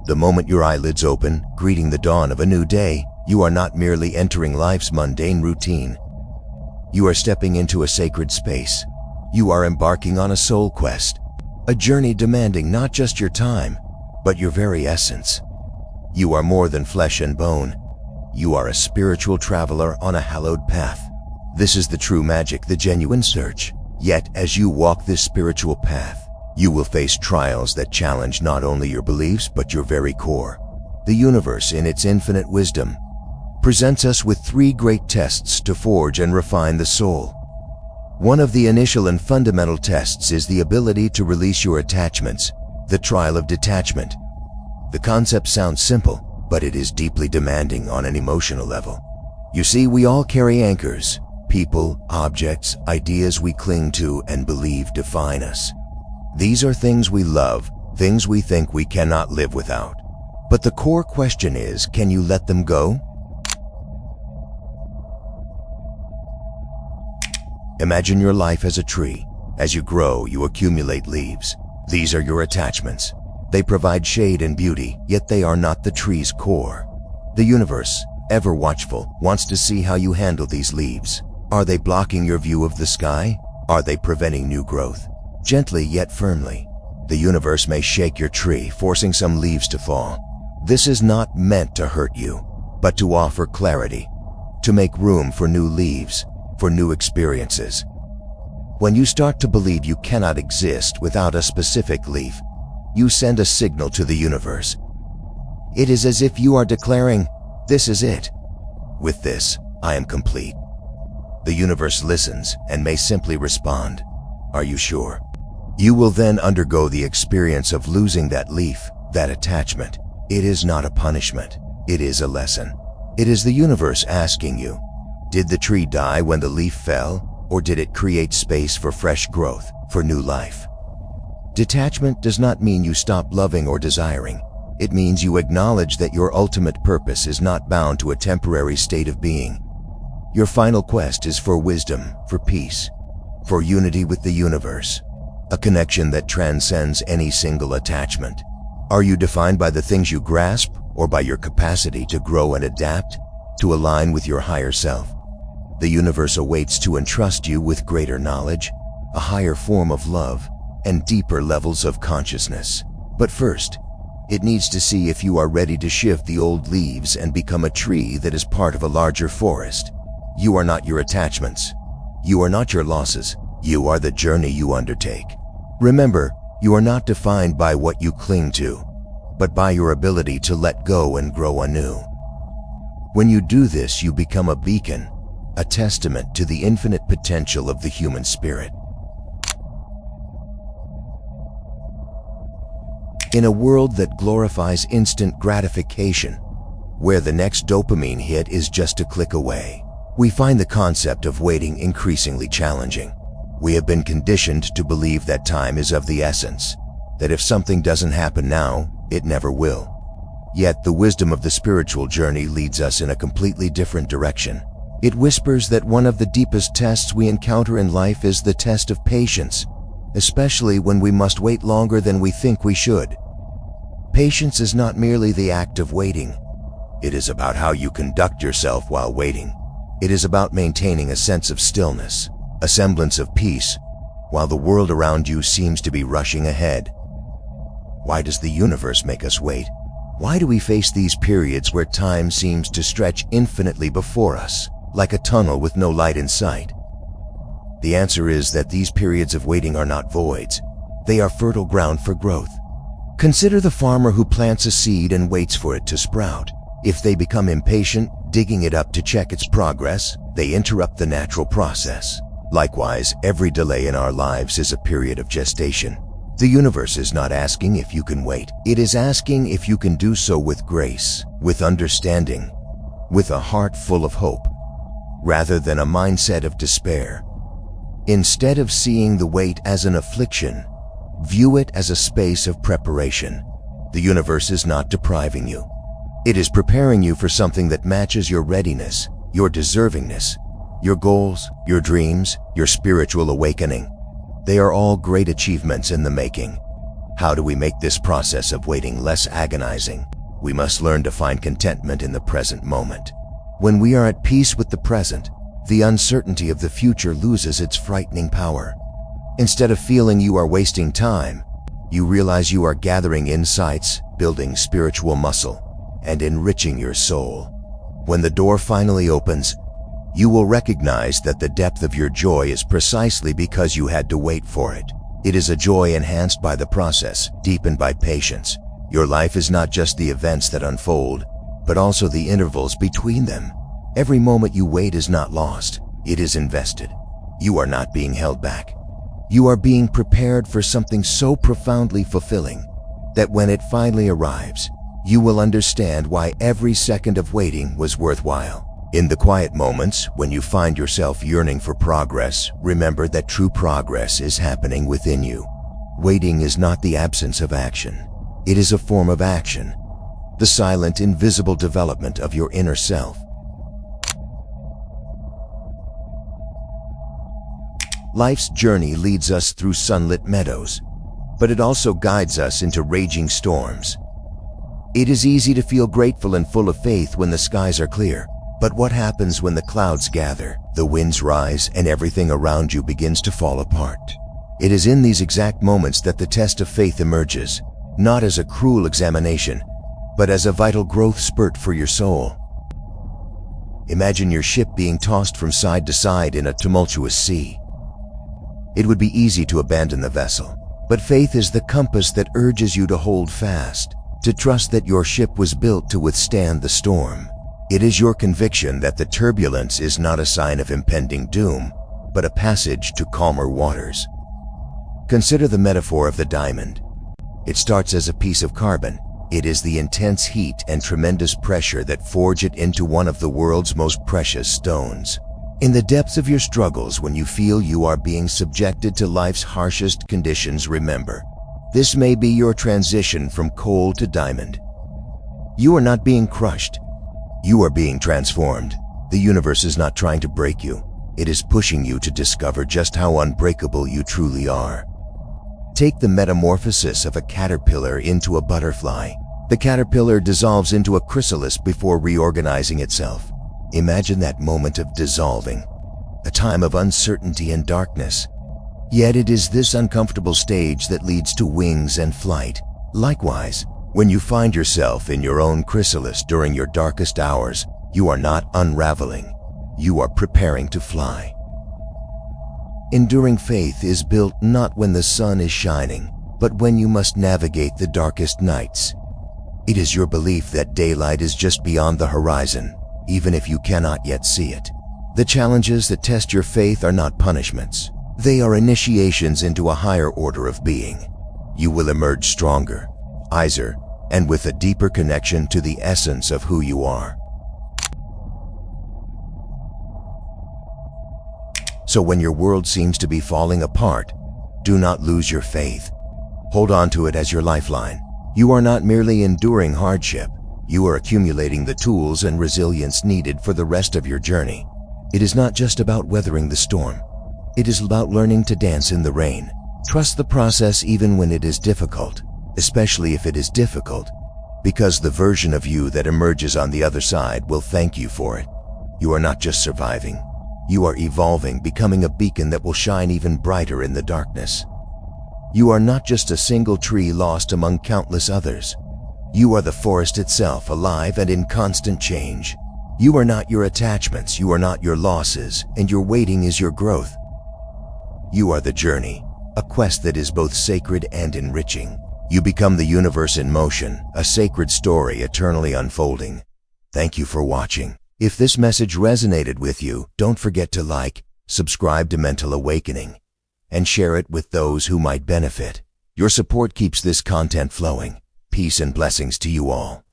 The moment your eyelids open, greeting the dawn of a new day, you are not merely entering life's mundane routine. You are stepping into a sacred space. You are embarking on a soul quest, a journey demanding not just your time, but your very essence. You are more than flesh and bone. You are a spiritual traveler on a hallowed path. This is the true magic, the genuine search. Yet, as you walk this spiritual path, you will face trials that challenge not only your beliefs but your very core. The universe, in its infinite wisdom, presents us with three great tests to forge and refine the soul. One of the initial and fundamental tests is the ability to release your attachments, the trial of detachment. The concept sounds simple, but it is deeply demanding on an emotional level. You see, we all carry anchors, people, objects, ideas we cling to and believe define us. These are things we love, things we think we cannot live without. But the core question is, can you let them go? Imagine your life as a tree. As you grow, you accumulate leaves. These are your attachments. They provide shade and beauty, yet they are not the tree's core. The universe, ever watchful, wants to see how you handle these leaves. Are they blocking your view of the sky? Are they preventing new growth? Gently yet firmly, the universe may shake your tree, forcing some leaves to fall. This is not meant to hurt you, but to offer clarity, to make room for new leaves, for new experiences. When you start to believe you cannot exist without a specific leaf, you send a signal to the universe. It is as if you are declaring, "This is it. With this, I am complete." The universe listens and may simply respond, "Are you sure?" You will then undergo the experience of losing that leaf, that attachment. It is not a punishment. It is a lesson. It is the universe asking you, did the tree die when the leaf fell, or did it create space for fresh growth, for new life? Detachment does not mean you stop loving or desiring. It means you acknowledge that your ultimate purpose is not bound to a temporary state of being. Your final quest is for wisdom, for peace, for unity with the universe, a connection that transcends any single attachment. Are you defined by the things you grasp, or by your capacity to grow and adapt, to align with your higher self? The universe awaits to entrust you with greater knowledge, a higher form of love, and deeper levels of consciousness. But first, it needs to see if you are ready to shift the old leaves and become a tree that is part of a larger forest. You are not your attachments. You are not your losses. You are the journey you undertake. Remember, you are not defined by what you cling to, but by your ability to let go and grow anew. When you do this, you become a beacon, a testament to the infinite potential of the human spirit. In a world that glorifies instant gratification, where the next dopamine hit is just a click away, we find the concept of waiting increasingly challenging. We have been conditioned to believe that time is of the essence, that if something doesn't happen now, it never will. Yet the wisdom of the spiritual journey leads us in a completely different direction. It whispers that one of the deepest tests we encounter in life is the test of patience, especially when we must wait longer than we think we should. Patience is not merely the act of waiting. It is about how you conduct yourself while waiting. It is about maintaining a sense of stillness, a semblance of peace, while the world around you seems to be rushing ahead. Why does the universe make us wait? Why do we face these periods where time seems to stretch infinitely before us, like a tunnel with no light in sight? The answer is that these periods of waiting are not voids. They are fertile ground for growth. Consider the farmer who plants a seed and waits for it to sprout. If they become impatient, digging it up to check its progress, they interrupt the natural process. Likewise, every delay in our lives is a period of gestation. The universe is not asking if you can wait. It is asking if you can do so with grace, with understanding, with a heart full of hope, rather than a mindset of despair. Instead of seeing the wait as an affliction, view it as a space of preparation. The universe is not depriving you. It is preparing you for something that matches your readiness, your deservingness, your goals, your dreams, your spiritual awakening. They are all great achievements in the making. How do we make this process of waiting less agonizing? We must learn to find contentment in the present moment. When we are at peace with the present, the uncertainty of the future loses its frightening power. Instead of feeling you are wasting time, you realize you are gathering insights, building spiritual muscle, and enriching your soul. When the door finally opens, you will recognize that the depth of your joy is precisely because you had to wait for it. It is a joy enhanced by the process, deepened by patience. Your life is not just the events that unfold, but also the intervals between them. Every moment you wait is not lost, it is invested. You are not being held back. You are being prepared for something so profoundly fulfilling that when it finally arrives, you will understand why every second of waiting was worthwhile. In the quiet moments, when you find yourself yearning for progress, remember that true progress is happening within you. Waiting is not the absence of action. It is a form of action, the silent, invisible development of your inner self. Life's journey leads us through sunlit meadows, but it also guides us into raging storms. It is easy to feel grateful and full of faith when the skies are clear. But what happens when the clouds gather, the winds rise, and everything around you begins to fall apart? It is in these exact moments that the test of faith emerges, not as a cruel examination, but as a vital growth spurt for your soul. Imagine your ship being tossed from side to side in a tumultuous sea. It would be easy to abandon the vessel, but faith is the compass that urges you to hold fast, to trust that your ship was built to withstand the storm. It is your conviction that the turbulence is not a sign of impending doom, but a passage to calmer waters. Consider the metaphor of the diamond. It starts as a piece of carbon. It is the intense heat and tremendous pressure that forge it into one of the world's most precious stones. In the depths of your struggles, when you feel you are being subjected to life's harshest conditions, remember, this may be your transition from coal to diamond. You are not being crushed. You are being transformed. The universe is not trying to break you. It is pushing you to discover just how unbreakable you truly are. Take the metamorphosis of a caterpillar into a butterfly. The caterpillar dissolves into a chrysalis before reorganizing itself. Imagine that moment of dissolving, a time of uncertainty and darkness. Yet it is this uncomfortable stage that leads to wings and flight. Likewise, when you find yourself in your own chrysalis during your darkest hours, you are not unraveling. You are preparing to fly. Enduring faith is built not when the sun is shining, but when you must navigate the darkest nights. It is your belief that daylight is just beyond the horizon, even if you cannot yet see it. The challenges that test your faith are not punishments. They are initiations into a higher order of being. You will emerge stronger, wiser, and with a deeper connection to the essence of who you are. So when your world seems to be falling apart, do not lose your faith. Hold on to it as your lifeline. You are not merely enduring hardship. You are accumulating the tools and resilience needed for the rest of your journey. It is not just about weathering the storm. It is about learning to dance in the rain. Trust the process even when it is difficult. Especially if it is difficult, because the version of you that emerges on the other side will thank you for it. You are not just surviving. You are evolving, becoming a beacon that will shine even brighter in the darkness. You are not just a single tree lost among countless others. You are the forest itself, alive and in constant change. You are not your attachments, you are not your losses, and your waiting is your growth. You are the journey, a quest that is both sacred and enriching. You become the universe in motion, a sacred story eternally unfolding. Thank you for watching. If this message resonated with you, don't forget to like, subscribe to Mental Awakening, and share it with those who might benefit. Your support keeps this content flowing. Peace and blessings to you all.